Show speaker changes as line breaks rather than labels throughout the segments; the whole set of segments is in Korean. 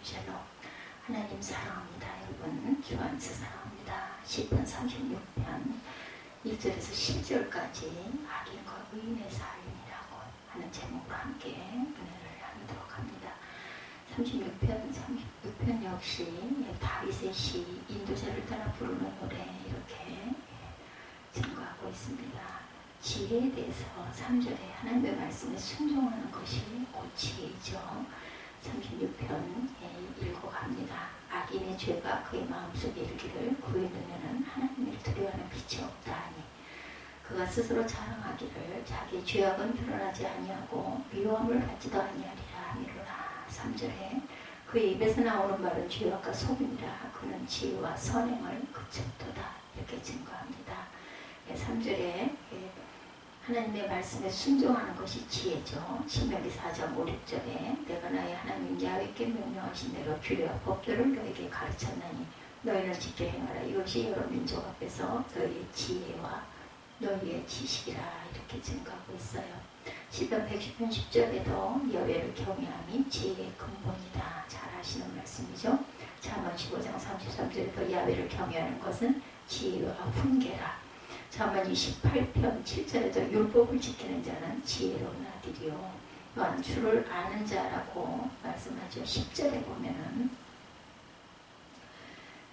샬롬. 하나님 사랑합니다. 여러분, 주안에서 사랑합니다. 시편 36편 1절에서 10절까지 악인과 의인의 삶이라고 하는 제목으로 함께 은혜를 나누도록 합니다. 36편 역시 다윗의 시, 인도자를 따라 부르는 노래 이렇게 증거하고 있습니다. 지혜에 대해서 3절에 하나님의 말씀에 순종하는 것이 곧 지혜죠. 36편 읽어갑니다. 악인의 죄가 그의 마음속에 이르기를 그의 눈에는 하나님을 두려워하는 빛이 없다 하니 그가 스스로 자랑하기를 자기 죄악은 드러나지 아니하고 미워함을 받지도 아니하리라 하미로라. 3절에 그의 입에서 나오는 말은 죄악과 속임이라 그는 지혜와 선행을 그쳤도다 이렇게 증거합니다. 3절에 하나님의 말씀에 순종하는 것이 지혜죠. 신명기 4장 5, 6절에 내가 나의 하나님 야훼께 명령하신 대로 규례와 법도를 너에게 가르쳤나니 너희는 지켜 행하라. 이것이 여러 민족 앞에서 너희의 지혜와 너희의 지식이라 이렇게 증거하고 있어요. 시편 110편 10절에도 여호와를 경외함이 지혜의 근본이다. 잘 아시는 말씀이죠. 잠언 15장 33절에도 야훼를 경외하는 것은 지혜와 훈계라. 잠언 28편 7절에도 율법을 지키는 자는 지혜로운 아들이요 또한 주를 아는 자라고 말씀하죠. 10절에 보면은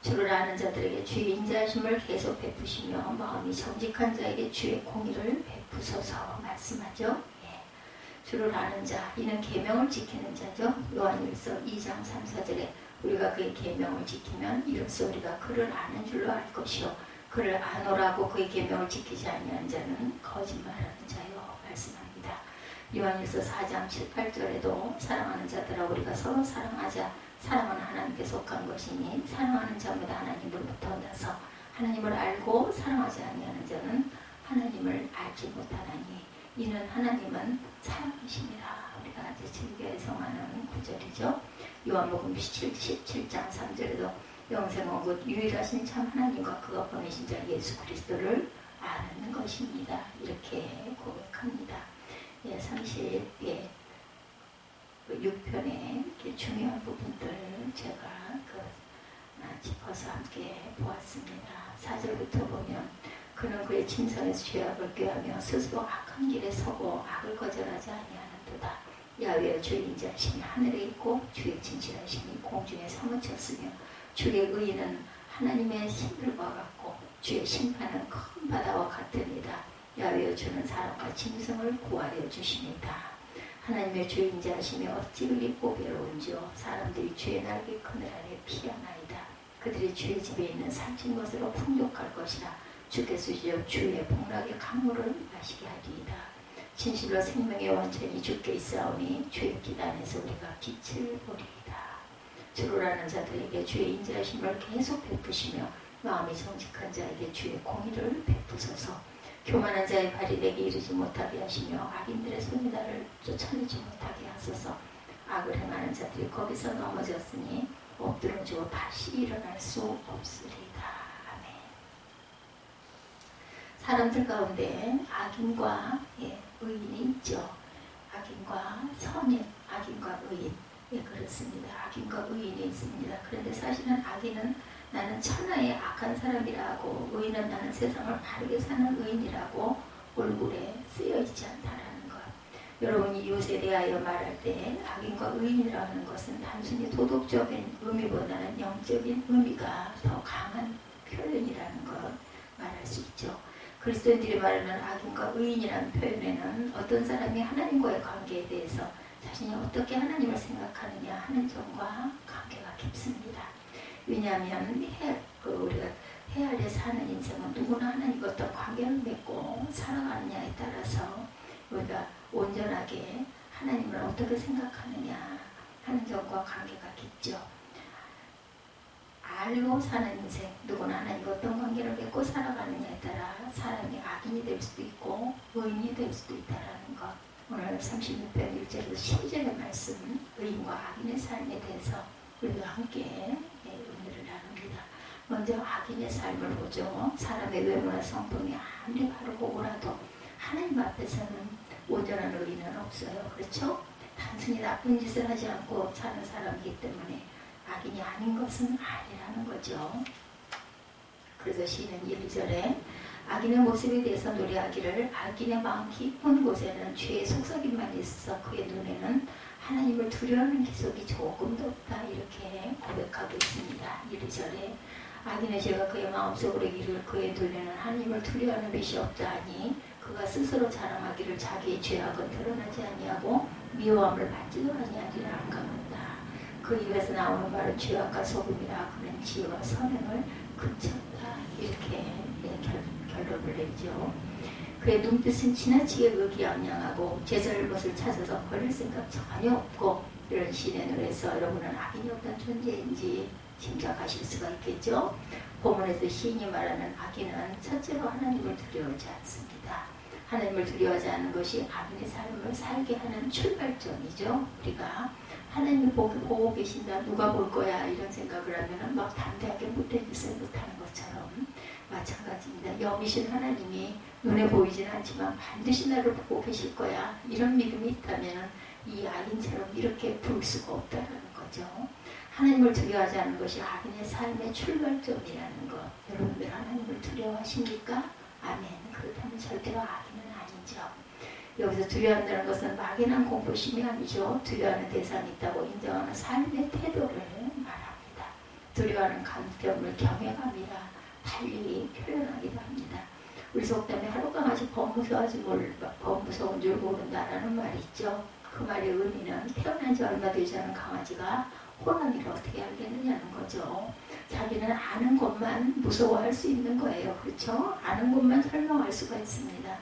주를 아는 자들에게 주의 인자하심을 계속 베푸시며 마음이 정직한 자에게 주의 공의를 베푸소서 말씀하죠. 주를 아는 자, 이는 계명을 지키는 자죠. 요한일서 2장 3, 4절에 우리가 그의 계명을 지키면 이로써 우리가 그를 아는 줄로 알 것이요 그를 아노라고 그의 계명을 지키지 아니한 자는 거짓말하는 자요 말씀합니다. 요한일서 4장 7, 8절에도 사랑하는 자들아 우리가 서로 사랑하자. 사랑은 하나님께 속한 것이니 사랑하는 자마다 하나님으로부터 나서 하나님을 알고 사랑하지 아니하는 자는 하나님을 알지 못하나니 이는 하나님은 사랑이심이라. 우리가 이제 즐겨 해석하는 구절이죠. 요한복음 17장 3절에도 영생은 곧 유일하신 참 하나님과 그가 보내신 자 예수 그리스도를 아는 것입니다. 이렇게 고백합니다. 36편의 중요한 부분들 제가 짚어서 함께 보았습니다. 4절부터 보면 그는 그의 침상에서 죄악을 꾀하며 스스로 악한 길에 서고 악을 거절하지 아니하는도다. 야훼의 주의 인자하심이 하늘에 있고 주의 진실하심이 공중에 사무쳤으며 주의 의의는 하나님의 신들과 같고 주의 심판은 큰 바다와 같으니라. 야훼여 주는 사람과 짐승을 구하여 주시니라. 하나님의 주의 인자하심이 어찌 의롭고 괴로운지요. 사람들이 주의 날개 그늘 아래 피하나이다. 그들이 주의 집에 있는 살찐 것으로 풍족할 것이라. 주께서 주의 복락의 강물을 마시게 하리이다. 진실로 생명의 원천이 주께 있사오니 주의 깃 안에서 우리가 빛을 보리이다. 주를 아는 자들에게 주의 인자하심을 계속 베푸시며 마음이 정직한 자에게 주의 공의를 베푸소서. 교만한 자의 발이 내게 이르지 못하게 하시며 악인들의 손이 나를 쫓아내지 못하게 하소서. 악을 행하는 자들이 거기서 넘어졌으니 엎드러지고 다시 일어날 수 없으리다. 아멘. 사람들 가운데 악인과 의인이 있죠. 악인과 선인, 악인과 의인. 그렇습니다. 악인과 의인이 있습니다. 그런데 사실은 악인은 나는 천하의 악한 사람이라고, 의인은 나는 세상을 바르게 사는 의인이라고 얼굴에 쓰여 있지 않다라는 것. 여러분이 이웃에 대하여 말할 때 악인과 의인이라고 하는 것은 단순히 도덕적인 의미보다는 영적인 의미가 더 강한 표현이라는 것 말할 수 있죠. 그리스도인들이 말하는 악인과 의인이라는 표현에는 어떤 사람이 하나님과의 관계에 대해서 자신이 어떻게 하나님을 생각하느냐 하는 점과 관계가 깊습니다. 왜냐하면 우리가 해 아래 사는 인생은 누구나 하나님과 어떤 관계를 맺고 살아가느냐에 따라서 우리가 온전하게 하나님을 어떻게 생각하느냐 하는 점과 관계가 깊죠. 알고 사는 인생, 누구나 하나님과 어떤 관계를 맺고 살아가느냐에 따라 사람이 악인이 될 수도 있고 의인이 될 수도 있다는 것. 오늘 36편 1절에서 12절의 말씀, 의인과 악인의 삶에 대해서 우리가 함께 은혜를 나눕니다. 먼저 악인의 삶을 보죠. 사람의 외모나 성품이 아무리 바르고 오라도 하나님 앞에서는 온전한 의인은 없어요. 그렇죠? 단순히 나쁜 짓을 하지 않고 사는 사람이기 때문에 악인이 아닌 것은 아니라는 거죠. 그래서 시인은 1, 2절에 악인의 모습에 대해서 노래하기를 악인의 마음 깊은 곳에는 죄의 속삭임만 있어 그의 눈에는 하나님을 두려워하는 기속이 조금도 없다 이렇게 고백하고 있습니다. 1, 2절에 악인의 죄가 그의 마음속으로 이르를 그의 눈에는 하나님을 두려워하는 것이 없다 하니 그가 스스로 자랑하기를 자기의 죄악은 드러나지 아니하고 미워함을 받지도 아니하리라 한가문다. 그 입에서 나오는 말은 죄악과 소금이라 그는 지혜와 선행을 그쳤다 이렇게 결론을 내죠. 그의 눈빛은 지나치게 의기양양하고 제자를 것을 찾아서 버릴 생각 전혀 없고 이런 시인의 눈에서 여러분은 악인이 어떤 존재인지 짐작하실 수가 있겠죠. 본문에서 시인이 말하는 악인은 첫째로 하나님을 두려워하지 않습니다. 하나님을 두려워하지 않는 것이 악인의 삶을 살게 하는 출발점이죠. 우리가 하나님이 보고 계신다, 누가 볼 거야 이런 생각을 하면 막 담대하게 못된 짓을 못하는 것처럼 마찬가지입니다. 영이신 하나님이 눈에 보이진 않지만 반드시 나를 보고 계실 거야 이런 믿음이 있다면 이 악인처럼 이렇게 볼 수가 없다는 거죠. 하나님을 두려워하지 않는 것이 악인의 삶의 출발점이라는 것. 여러분들 하나님을 두려워하십니까? 아멘. 그렇다면 절대로 악인은 아니죠. 여기서 두려워한다는 것은 막연한 공포심이 아니죠. 두려워하는 대상이 있다고 인정하는 삶의 태도를 말합니다. 두려워하는 감정을 경외감이라 달리 표현하기도 합니다. 우리 속담에 하룻강아지 범무서운 줄 모른다라는 말이 있죠. 그 말의 의미는 태어난 지 얼마 되지 않은 강아지가 호랑이를 어떻게 알겠느냐는 거죠. 자기는 아는 것만 무서워할 수 있는 거예요. 그렇죠? 아는 것만 설명할 수가 있습니다.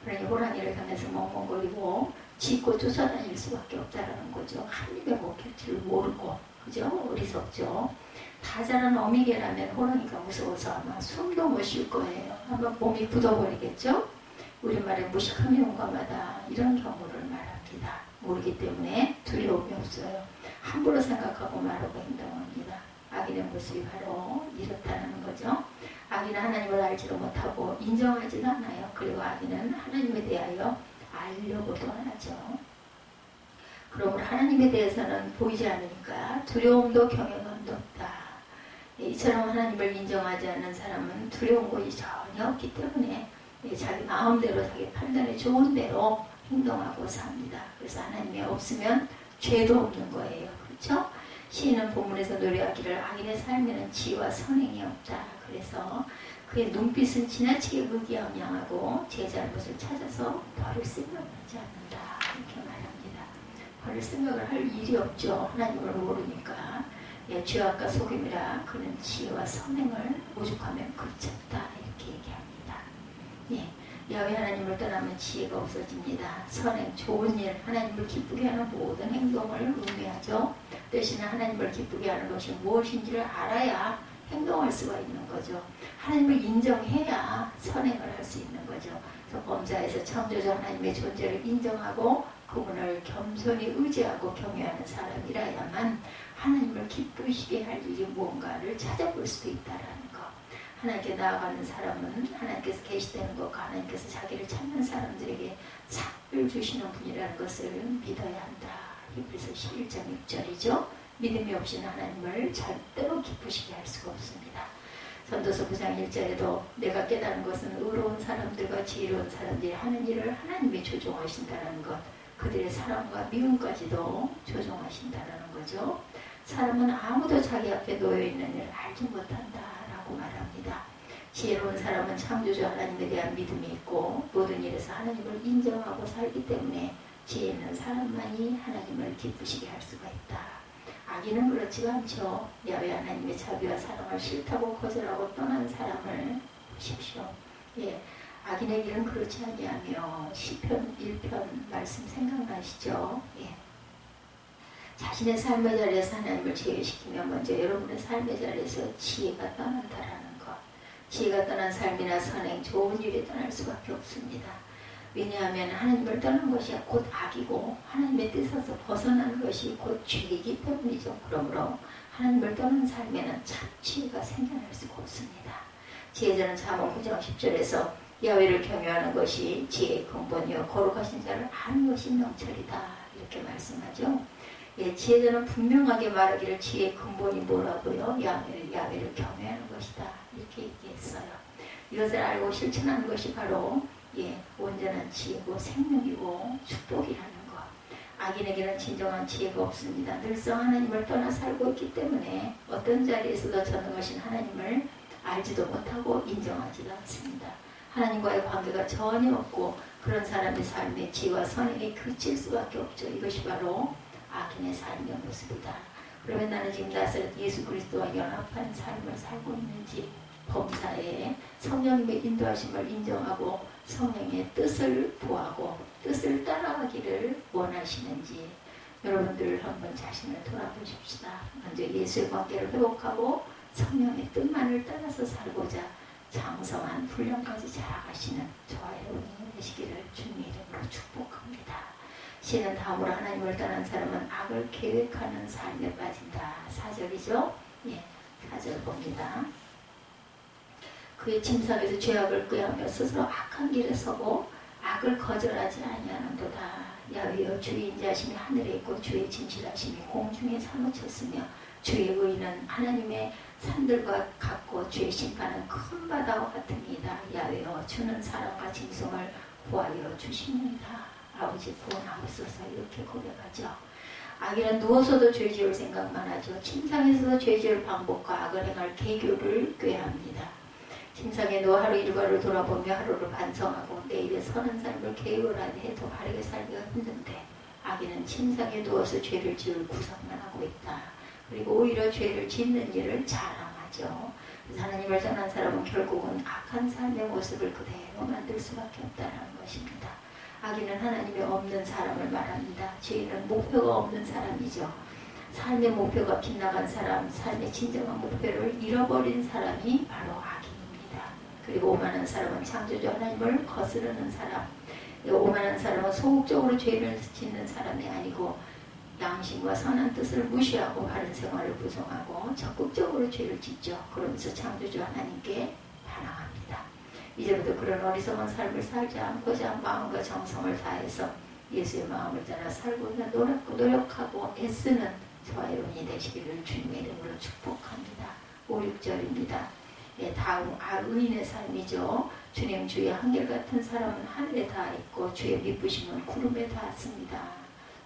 그러니 호랑이를 향해서 멍멍거리고 짖고 쫓아다닐 수밖에 없다는 거죠. 한 입에 먹힐 줄 모르고. 그죠? 어리석죠? 다 자란 어미개라면 호랑이가 무서워서 아마 숨도 못 쉴 거예요. 아마 몸이 굳어버리겠죠? 우리말에 무식함이 온감하다 이런 경우를 말합니다. 모르기 때문에 두려움이 없어요. 함부로 생각하고 말하고 행동합니다. 악인의 모습이 바로 이렇다는 거죠. 악인은 하나님을 알지도 못하고 인정하지도 않아요. 그리고 악인은 하나님에 대하여 알려고도 하죠. 그러므로 하나님에 대해서는 보이지 않으니까 두려움도 경외감도 없다. 이처럼 하나님을 인정하지 않는 사람은 두려운 것이 전혀 없기 때문에 자기 마음대로 자기 판단에 좋은 대로 행동하고 삽니다. 그래서 하나님이 없으면 죄도 없는 거예요. 그렇죠? 시인은 본문에서 노래하기를 악인의 삶에는 지혜와 선행이 없다. 그래서 그의 눈빛은 지나치게 의기양양하고 제 잘못을 찾아서 버릴 생각을 하지 않는다. 이렇게 말합니다. 버릴 생각을 할 일이 없죠. 하나님을 모르니까. 예, 죄악과 속임이라 그는 지혜와 선행을 오죽하면 그쳤다. 이렇게 얘기합니다. 예. 야훼 하나님을 떠나면 지혜가 없어집니다. 선행, 좋은 일, 하나님을 기쁘게 하는 모든 행동을 의미하죠. 대신에 하나님을 기쁘게 하는 것이 무엇인지를 알아야 행동할 수가 있는 거죠. 하나님을 인정해야 선행을 할 수 있는 거죠. 그래서 범사에서 창조자 하나님의 존재를 인정하고 그분을 겸손히 의지하고 경외하는 사람이라야만 하나님을 기쁘시게 할 일이 무언가를 찾아볼 수도 있다라는 거. 하나님께 나아가는 사람은 하나님께서 계시다는 것과 하나님께서 자기를 찾는 사람들에게 상을 주시는 분이라는 것을 믿어야 한다. 히브리서 11장 6절이죠. 믿음이 없이는 하나님을 절대로 기쁘시게 할 수가 없습니다. 전도서 9장 1절에도 내가 깨달은 것은 의로운 사람들과 지혜로운 사람들이 하는 일을 하나님이 조종하신다는 것, 그들의 사랑과 미움까지도 조종하신다는 거죠. 사람은 아무도 자기 앞에 놓여있는 일을 알지 못한다라고 말합니다. 지혜로운 사람은 창조주 하나님에 대한 믿음이 있고 모든 일에서 하나님을 인정하고 살기 때문에 지혜 있는 사람만이 하나님을 기쁘시게 할 수가 있다. 악인은 그렇지가 않죠. 야훼 하나님의 자비와 사랑을 싫다고 거절하고 떠난 사람을 보십시오. 예, 악인의 길은 그렇지 아니하며 시편 1편 말씀 생각나시죠? 예. 자신의 삶의 자리에서 하나님을 제외시키면 먼저 여러분의 삶의 자리에서 지혜가 떠난다라는 것. 지혜가 떠난 삶이나 선행, 좋은 일이 떠날 수밖에 없습니다. 왜냐하면 하나님을 떠난 것이 곧 악이고 하나님의 뜻에서 벗어난 것이 곧 죄이기 때문이죠. 그러므로 하나님을 떠난 삶에는 참 지혜가 생겨날 수가 없습니다. 지혜자는 잠언 9장 10절에서 야훼를 경외하는 것이 지혜의 근본이요 거룩하신 자를 아는 것이 명철이다. 이렇게 말씀하죠. 예, 지혜자는 분명하게 말하기를 지혜의 근본이 뭐라고요? 야훼를 경외하는 것이다. 이렇게 얘기했어요. 이것을 알고 실천하는 것이 바로 온전한 지혜고 생명이고 축복이라는 것. 악인에게는 진정한 지혜가 없습니다. 늘상 하나님을 떠나 살고 있기 때문에 어떤 자리에서도 전능하신 하나님을 알지도 못하고 인정하지도 않습니다. 하나님과의 관계가 전혀 없고 그런 사람의 삶에 지혜와 선행이 그칠 수밖에 없죠. 이것이 바로 악인의 삶의 모습이다. 그러면 나는 지금 나사렛 예수 그리스도와 연합한 삶을 살고 있는지, 범사에 성령님의 인도하심을 인정하고 성령의 뜻을 구하고 뜻을 따라가기를 원하시는지, 여러분들 한번 자신을 돌아보십시다. 먼저 예수의 관계를 회복하고 성령의 뜻만을 따라서 살고자 장성한 훈련까지 자라가시는 저와 여러분이 되시기를 주님의 이름으로 축복합니다. 시는 다음으로 하나님을 떠난 사람은 악을 계획하는 삶에 빠진다. 4절이죠. 4절 봅니다. 그의 침상에서 죄악을 꾀하며 스스로 악한 길에 서고 악을 거절하지 아니하는도다. 야훼여 주의 인자하심이 하늘에 있고 주의 진실하심이 공중에 사무쳤으며 주의 의는 하나님의 산들과 같고 주의 심판은 큰 바다와 같으니이다. 야훼여 주는 사랑과 징성을 구하여 주시느니라. 아버지 구원하옵소서. 이렇게 고백하죠. 악인은 누워서도 죄 지을 생각만 하죠. 침상에서도 죄 지을 방법과 악을 행할 계교를 꾀합니다. 침상에 누워 하루 일과를 돌아보며 하루를 반성하고 내일에 서는 삶을 계획을 해도 바르게 살기가 힘든데, 악인은 침상에 누워서 죄를 지을 구상만 하고 있다. 그리고 오히려 죄를 짓는 일을 자랑하죠. 그래서 하나님을 떠난 사람은 결국은 악한 삶의 모습을 그대로 만들 수밖에 없다는 것입니다. 악인은 하나님이 없는 사람을 말합니다. 죄인은 목표가 없는 사람이죠. 삶의 목표가 빗나간 사람, 삶의 진정한 목표를 잃어버린 사람이 바로 악인입니다. 그리고 오만한 사람은 창조주 하나님을 거스르는 사람, 오만한 사람은 소극적으로 죄를 짓는 사람이 아니고 양심과 선한 뜻을 무시하고 바른 생활을 부정하고 적극적으로 죄를 짓죠. 그러면서 창조주 하나님께 반항합니다. 이제부터 그런 어리석은 삶을 살지 않고자 마음과 정성을 다해서 예수의 마음을 따라 살고자 노력하고 애쓰는 저와 여러분이 되시기를 주님의 이름으로 축복합니다. 5, 6절입니다. 다음 의인의 삶이죠. 주님 주의 한결같은 사람은 하늘에 닿아 있고 주의 미쁘심은 구름에 닿았습니다.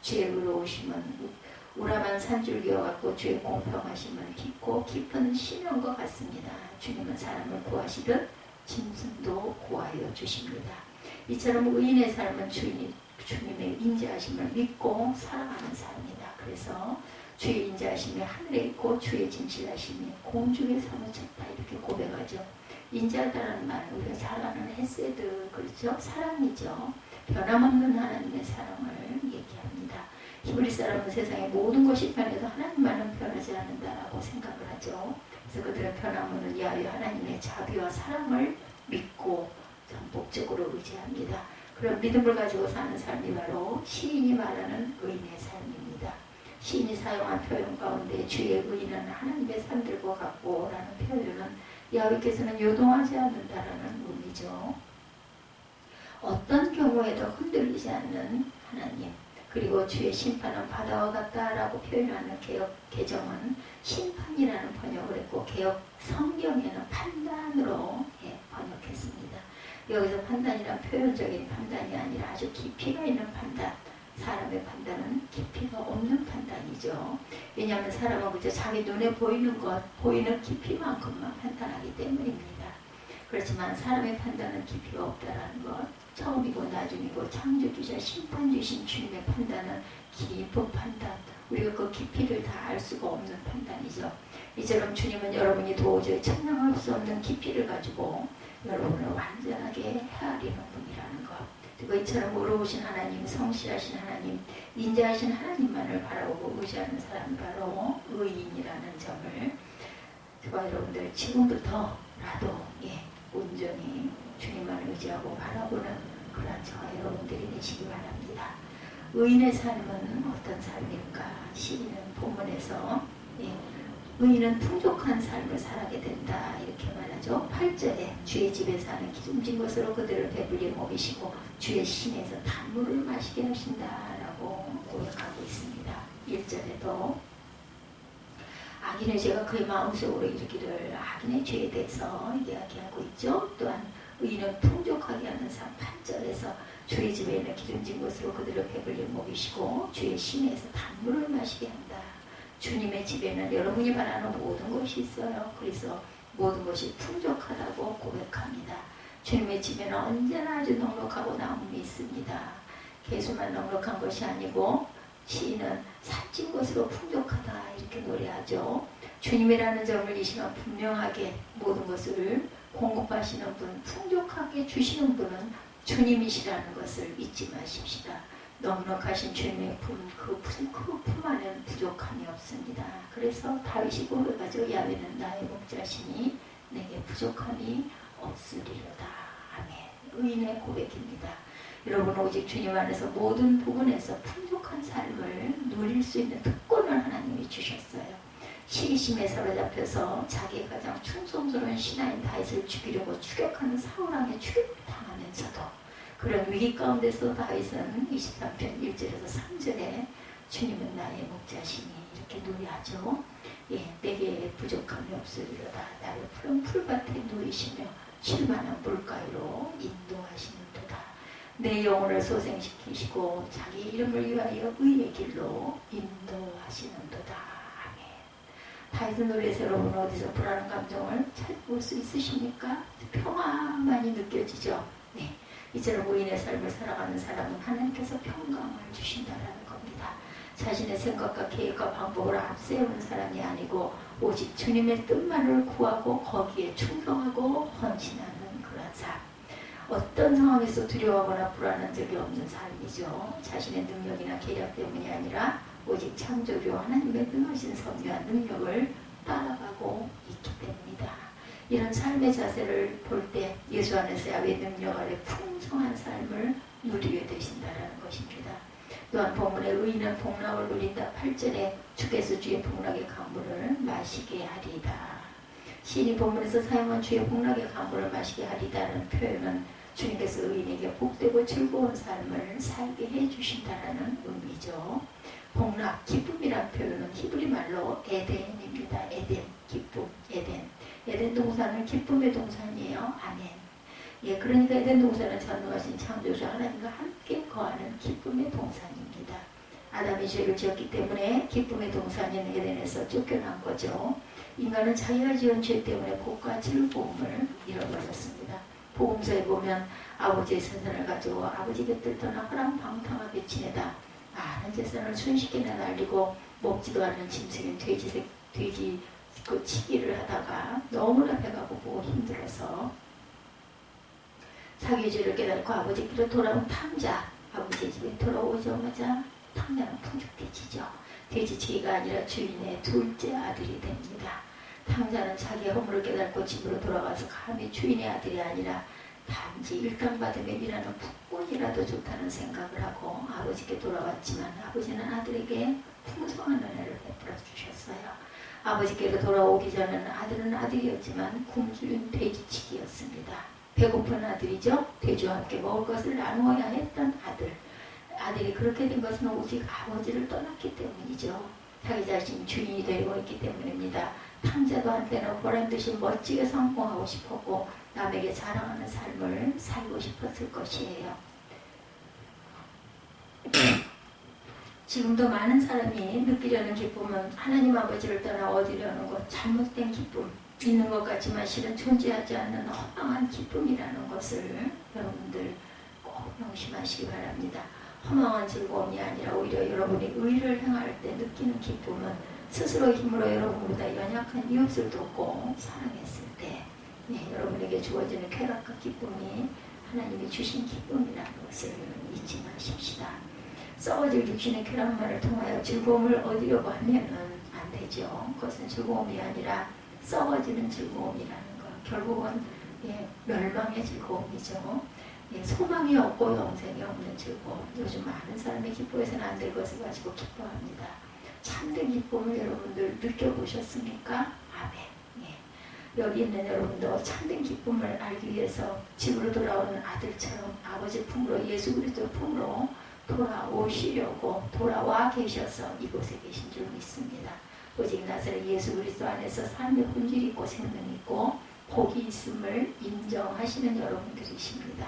주의 의로우심은 우람한 산줄기와 같고 주의 공평하심은 깊고 깊은 심연과 같습니다. 주님은 사람을 구하시듯 짐승도 구하여 주십니다. 이처럼 의인의 삶은 주님의 인자하심을 믿고 살아가는 삶이다. 그래서 주의 인자하심이 하늘에 있고 주의 진실하심이 공중에 사무쳤다. 이렇게 고백하죠. 인자하다는 말은 우리가 잘 아는 헤세드, 그렇죠? 사랑이죠. 변함없는 하나님의 사랑을 얘기합니다. 히브리 사람은 세상의 모든 것이 변해도 하나님만은 변하지 않는다라고 생각을 하죠. 그래서 그들은 변함없는 야훼 하나님의 자비와 사랑을 믿고 전폭적으로 의지합니다. 그런 믿음을 가지고 사는 삶이 바로 시인이 말하는 의인의 삶입니다. 시인이 사용한 표현 가운데 주의 의인은 하나님의 산들과 같고 라는 표현은 야훼께서는 요동하지 않는다라는 의미죠. 어떤 경우에도 흔들리지 않는 하나님, 그리고 주의 심판은 바다와 같다라고 표현하는 개역 개정은 심판이라는 번역을 했고, 개역 성경에는 판단으로 번역했습니다. 여기서 판단이란 표현적인 판단이 아니라 아주 깊이가 있는 판단, 사람의 판단은 깊이가 없는 판단이죠. 왜냐하면 사람은 그저 자기 눈에 보이는 것, 보이는 깊이만큼만 판단하기 때문입니다. 그렇지만 사람의 판단은 깊이가 없다라는 것, 처음이고 나중이고 창조주자 심판주신 주님의 판단은 깊은 판단, 우리가 그 깊이를 다 알 수가 없는 판단이죠. 이처럼 주님은 여러분이 도저히 측량할 수 없는 깊이를 가지고 여러분을 완전하게 헤아리는 분이라는 것, 그리고 이처럼 의로우신 하나님, 성실하신 하나님, 인자하신 하나님만을 바라보고 의지하는 사람이 바로 의인이라는 점을 저와 여러분들 지금부터라도 온전히 주님만 의지하고 바라보는 그런 저와 여러분들이 되시기 바랍니다. 의인의 삶은 어떤 삶일까? 시인은 본문에서 의인은 풍족한 삶을 살게 된다 이렇게 말하죠. 8절에 주의 집에 사는 기름진 것으로 그들을 배불리 먹이시고 주의 신에서 단물을 마시게 하신다라고 고백하고 있습니다. 1절에도 악인의 죄가 그의 마음속으로 이르기를 악인의 죄에 대해서 이야기하고 있죠. 또한 의인은 풍족하게 하는 삶 8절에서 주의 집에 있는 기름진 것으로 그들을 배불리 먹이시고 주의 시내에서 단물을 마시게 한다. 주님의 집에는 여러분이 바라는 모든 것이 있어요. 그래서 모든 것이 풍족하다고 고백합니다. 주님의 집에는 언제나 아주 넉넉하고 나음이 있습니다. 개수만 넉넉한 것이 아니고 시인은 살찐 것으로 풍족하다 이렇게 노래하죠. 주님이라는 점을 이 시간 분명하게 모든 것을 공급하시는 분, 풍족하게 주시는 분은 주님이시라는 것을 잊지 마십시다. 넉넉하신 주님의 그 품 안에는 부족함이 없습니다. 그래서 다윗이 고백하죠. 야훼는 나의 목자시니 내게 부족함이 없으리로다. 아멘. 의인의 고백입니다. 여러분 오직 주님 안에서 모든 부분에서 풍족한 삶을 누릴 수 있는 특권을 하나님이 주셨어요. 시기심에 사로잡혀서 자기의 가장 충성스러운 신하인 다윗을 죽이려고 추격하는 사울왕의 추격을 당하면서도 그런 위기 가운데서 다윗은 23편 1절에서 3절에 주님은 나의 목자시니 이렇게 노래하죠. 예, 내게 부족함이 없으리로다. 나를 푸른 풀밭에 누이시며 쉴만한 물가로 인도하시는도다. 내 영혼을 소생시키시고 자기 이름을 위하여 의의 길로 인도하시는도다. 다윗의 노래에서 여러분 어디서 불안한 감정을 찾을 수 있으십니까? 평화만이 느껴지죠. 네, 이처럼 의인의 삶을 살아가는 사람은 하나님께서 평강을 주신다라는 겁니다. 자신의 생각과 계획과 방법을 앞세우는 사람이 아니고 오직 주님의 뜻만을 구하고 거기에 충성하고 헌신하는 그런 삶. 어떤 상황에서 두려워하거나 불안한 적이 없는 삶이죠. 자신의 능력이나 계략 때문이 아니라 오직 창조주 하나님의 능하신 섭리와 능력을 따라가고 있기 때문이다. 이런 삶의 자세를 볼 때 예수 안에서 야훼의 능력 아래 풍성한 삶을 누리게 되신다는 것입니다. 또한 본문의 의인은 복락을 누린다 8절에 주께서 주의 복락의 강물을 마시게 하리다. 시인이 본문에서 사용한 주의 복락의 강물을 마시게 하리다라는 표현은 주님께서 의인에게 복되고 즐거운 삶을 살게 해주신다라는 의미죠. 복락, 기쁨이란 표현은 히브리 말로 에덴입니다. 에덴, 기쁨, 에덴. 에덴 동사는 기쁨의 동산이에요. 아멘. 예, 그러니까 에덴 동산은 전능하신 창조주 하나님과 함께 거하는 기쁨의 동산입니다. 아담이 죄를 지었기 때문에 기쁨의 동산인 에덴에서 쫓겨난 거죠. 인간은 자기가 지은 죄 때문에 복과 즐거움을 잃어버렸습니다. 복음서에 보면 아버지의 생선을 가지고 아버지 곁을 떠나 허랑방탕하게 지내다 많은 재산을 순식간에 날리고 먹지도 않는 짐승인 돼지 그 치기를 하다가 너무나 배가 고프고 힘들어서 자기 죄를 깨닫고 아버지께로 돌아온 탕자, 아버지 집에 돌아오자마자 탕자는 풍족해지죠. 돼지치기가 아니라 주인의 둘째 아들이 됩니다. 탕자는 자기의 허물을 깨닫고 집으로 돌아가서 감히 주인의 아들이 아니라 단지 일당받음에 일하는 풋꾼이라도 좋다는 생각을 하고 아버지께 돌아왔지만 아버지는 아들에게 풍성한 은혜를 베풀어 주셨어요. 아버지께로 돌아오기 전에는 아들은 아들이었지만 굶주린 돼지치기였습니다. 배고픈 아들이죠. 돼지와 함께 먹을 것을 나누어야 했던 아들. 아들이 그렇게 된 것은 오직 아버지를 떠났기 때문이죠. 자기 자신 주인이 되고 있기 때문입니다. 탕자도 한때는 보란듯이 멋지게 성공하고 싶었고 남에게 자랑하는 삶을 살고 싶었을 것이에요. 지금도 많은 사람이 느끼려는 기쁨은 하나님 아버지를 떠나 얻으려는 것, 잘못된 기쁨 있는 것 같지만 실은 존재하지 않는 허망한 기쁨이라는 것을 여러분들 꼭 명심하시기 바랍니다. 허망한 즐거움이 아니라 오히려 여러분이 의를 행할 때 느끼는 기쁨은 스스로 힘으로 여러분보다 연약한 이웃을 돕고 사랑했을 때 여러분에게 주어지는 쾌락과 기쁨이 하나님이 주신 기쁨이라는 것을 잊지 마십시다. 썩어질 육신의 쾌락만을 통하여 즐거움을 얻으려고 하면은 안 되죠. 그것은 즐거움이 아니라 썩어지는 즐거움이라는 것. 결국은 멸망의 즐거움이죠. 소망이 없고 영생이 없는 즐거움. 요즘 많은 사람이 기뻐해서는 안 될 것을 가지고 기뻐합니다. 참된 기쁨을 여러분들 느껴보셨습니까? 아멘. 여기 있는 여러분도 참된 기쁨을 알기 위해서 집으로 돌아오는 아들처럼 아버지 품으로 예수 그리스도 품으로 돌아오시려고 돌아와 계셔서 이곳에 계신 줄 믿습니다. 오직 나사렛 예수 그리스도 안에서 삶의 본질이 있고 생명이 있고 복이 있음을 인정하시는 여러분들이십니다.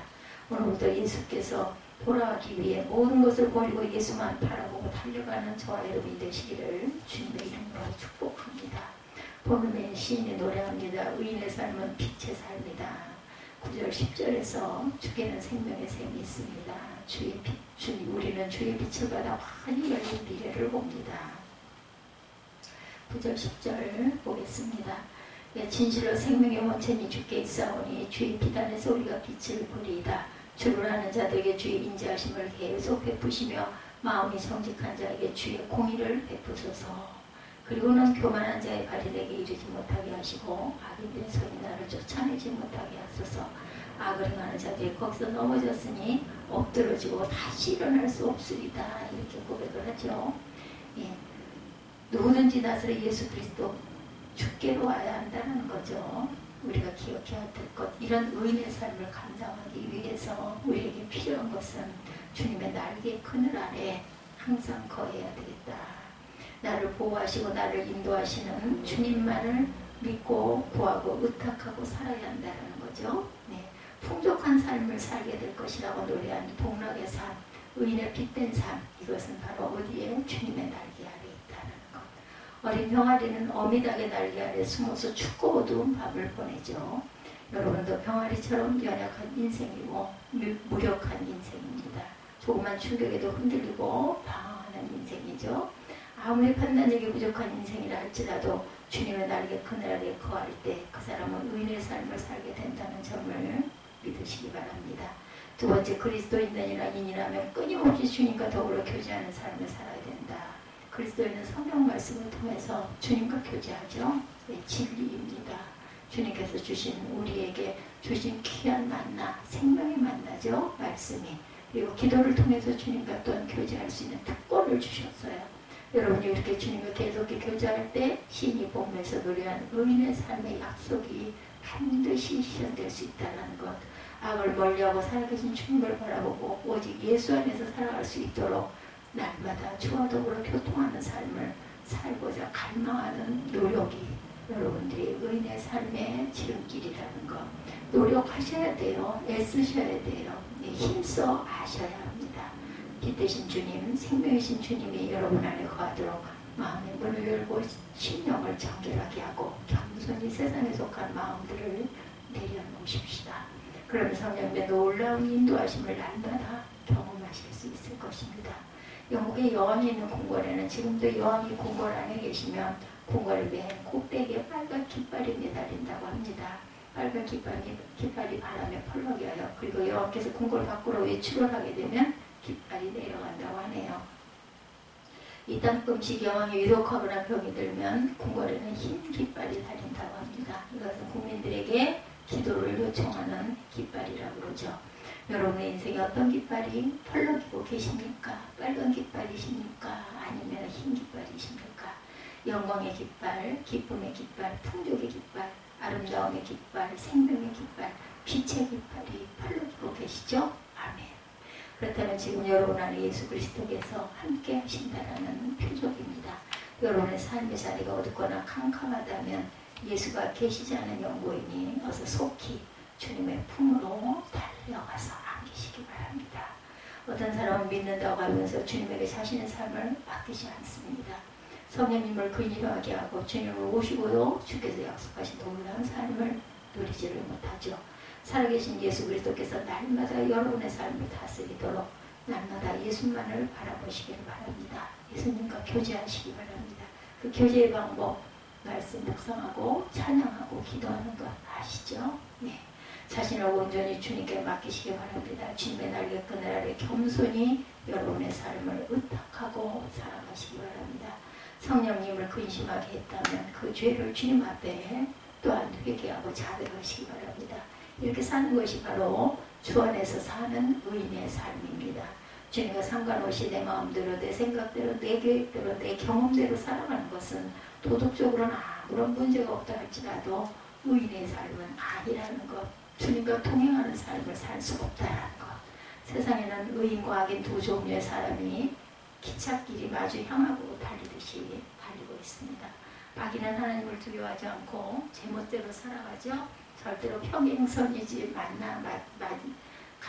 오늘부터 예수께서 돌아가기 위해 모든 것을 버리고 예수만 바라보고 달려가는 저와 여러분이 되시기를 주님의 이름으로 축복합니다. 본음의 시인이 노래합니다. 의인의 삶은 빛의 삶이다. 9절 10절에서 주께는 생명의 샘이 있습니다. 주의 빛, 우리는 주의 빛을 받아 환히 열린 미래를 봅니다. 9절 10절 보겠습니다. 진실로 생명의 원천이 주께 있사오니 주의 빛 안에서 우리가 빛을 보리이다. 주를 아는 자들에게 주의 인자하심을 계속 베푸시며 마음이 정직한 자에게 주의 공의를 베푸소서. 그리고는 교만한 자의 발이 내게 이르지 못하게 하시고 악인된 손이 나를 쫓아내지 못하게 하소서. 악을 행하는 자들이 거기서 넘어졌으니 엎드러지고 다시 일어날 수 없으리다. 이렇게 고백을 하죠. 예. 누구든지 나사렛 예수 그리스도 주께로 와야 한다는 거죠. 우리가 기억해야 될 것, 이런 의인의 삶을 감당하기 위해서 우리에게 필요한 것은 주님의 날개 그늘 아래 항상 거해야 되겠다. 나를 보호하시고 나를 인도하시는 주님만을 믿고 구하고 의탁하고 살아야 한다는 거죠. 네. 풍족한 삶을 살게 될 것이라고 노래한 복락의 삶, 의인의 빛된 삶, 이것은 바로 어디에? 주님의 날개 아래 있다는 것. 어린 병아리는 어미닭의 날개 아래 숨어서 춥고 어두운 밤을 보내죠. 여러분도 병아리처럼 연약한 인생이고 무력한 인생입니다. 조그만 충격에도 흔들리고 방황하는 인생이죠. 아무리 판단력이 부족한 인생이라 할지라도 주님의 날개 그늘 아래 거할 때 그 사람은 의인의 삶을 살게 된다는 점을 믿으시기 바랍니다. 두 번째, 그리스도인이나 인이라면 끊임없이 주님과 더불어 교제하는 삶을 살아야 된다. 그리스도인은 성경 말씀을 통해서 주님과 교제하죠. 네, 진리입니다. 주님께서 주신 우리에게 주신 귀한 만나, 생명의 만나죠. 말씀이. 그리고 기도를 통해서 주님과 또한 교제할 수 있는 특권을 주셨어요. 여러분이 이렇게 주님과 계속 교제할 때 신이 보면서 노래한 의인의 삶의 약속이 반드시 실현될 수 있다는 것. 악을 멀리하고 살아계신 주님을 바라보고 오직 예수 안에서 살아갈 수 있도록 날마다 주와 더불어 교통하는 삶을 살고자 갈망하는 노력이 여러분들이 의인의 삶의 지름길이라는 것. 노력하셔야 돼요. 애쓰셔야 돼요. 힘써 아셔야 합니다. 빛 되신 주님, 생명이신 주님이 여러분 안에 거하도록 마음의 문을 열고 심령을 정결하게 하고 겸손히 세상에 속한 마음들을 내려놓으십시다. 그러면 성령의 놀라운 인도하심을 날마다 경험하실 수 있을 것입니다. 영국의 여왕이 있는 궁궐에는 지금도 여왕이 궁궐 안에 계시면 궁궐의 맨 꼭대기에 빨간 깃발이 매달린다고 합니다. 빨간 깃발이 바람에 펄럭여요. 그리고 여왕께서 궁궐 밖으로 외출을 하게 되면 깃발이 내려간다고 하네요. 이 땅금씩 여왕이 위독하거나 병이 들면 궁궐에는 흰 깃발이 달린다고 합니다. 이것은 국민들에게 기도를 요청하는 깃발이라고 그러죠. 여러분의 인생에 어떤 깃발이 펄럭이고 계십니까? 빨간 깃발이십니까? 아니면 흰 깃발이십니까? 영광의 깃발, 기쁨의 깃발, 풍족의 깃발, 아름다움의 깃발, 생명의 깃발, 빛의 깃발이 펄럭이고 계시죠? 아멘. 그렇다면 지금 여러분 안에 예수 그리스도께서 함께 하신다는 표적입니다. 여러분의 삶의 자리가 어둡거나 캄캄하다면 예수가 계시지 않은 영고인이 어서 속히 주님의 품으로 달려가서 안기시기 바랍니다. 어떤 사람은 믿는다고 하면서 주님에게 자신의 삶을 맡기지 않습니다. 성령님을 근심하게 하고 주님을 모시고도 주께서 약속하신 놀라운 삶을 누리지를 못하죠. 살아계신 예수 그리스도께서 날마다 여러분의 삶을 다스리도록 날마다 예수만을 바라보시길 바랍니다. 예수님과 교제하시기 바랍니다. 그 교제의 방법, 말씀 묵상하고 찬양하고 기도하는 것 아시죠? 네. 자신을 온전히 주님께 맡기시기 바랍니다. 주님의 날개 그늘 아래 겸손히 여러분의 삶을 의탁하고 살아가시기 바랍니다. 성령님을 근심하게 했다면 그 죄를 주님 앞에 또한 회개하고 자백하시기 바랍니다. 이렇게 사는 것이 바로 주 안에서 사는 의인의 삶입니다. 주님과 상관없이 내 마음대로, 내 생각대로, 내 계획대로, 내 경험대로 살아가는 것은 도덕적으로는 아무런 문제가 없다 할지라도 의인의 삶은 아니라는 것, 주님과 동행하는 삶을 살 수 없다는 것, 세상에는 의인과 악인 두 종류의 사람이 기찻길이 마주 향하고 달리듯이 달리고 있습니다. 악인은 하나님을 두려워하지 않고 제멋대로 살아가죠. 절대로 평행선이지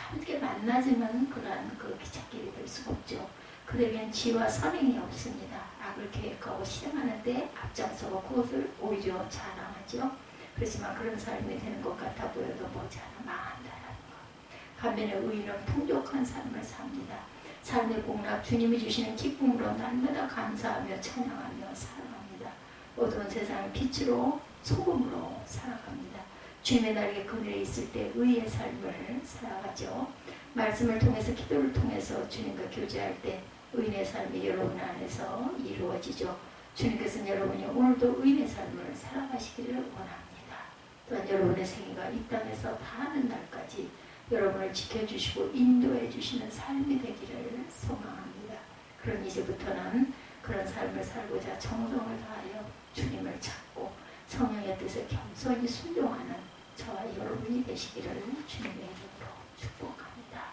함께 만나지만 그러한 그 기찻길이 될 수가 없죠. 그들에겐 지와 선행이 없습니다. 악을 계획하고 실행하는데 앞장서고 그것을 오히려 자랑하죠. 그렇지만 그런 삶이 되는 것 같아 보여도 머지않아 망한다라는 것. 반면에 의인은 풍족한 삶을 삽니다. 삶의 복락 주님이 주시는 기쁨으로 날마다 감사하며 찬양하며 살아갑니다. 어두운 세상의 빛으로 소금으로 살아갑니다. 주님의 날개 그늘에 있을 때 의의 삶을 살아가죠. 말씀을 통해서 기도를 통해서 주님과 교제할 때 의인의 삶이 여러분 안에서 이루어지죠. 주님께서는 여러분이 오늘도 의인의 삶을 살아가시기를 원합니다. 또한 여러분의 생애가 이 땅에서 다하는 날까지 여러분을 지켜주시고 인도해 주시는 삶이 되기를 소망합니다. 그럼 이제부터는 그런 삶을 살고자 정성을 다하여 주님을 찾고 성령의 뜻에 겸손히 순종하는 저와 여러분이 되시기를 주님의 이름으로 축복합니다.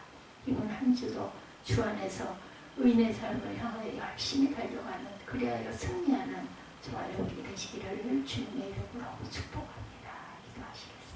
이번 한 주도 주 안에서 의인의 삶을 향하여 열심히 달려가는 그리하여 승리하는 저와 여러분이 되시기를 주님의 이름으로 축복합니다. 기도하시겠습니다.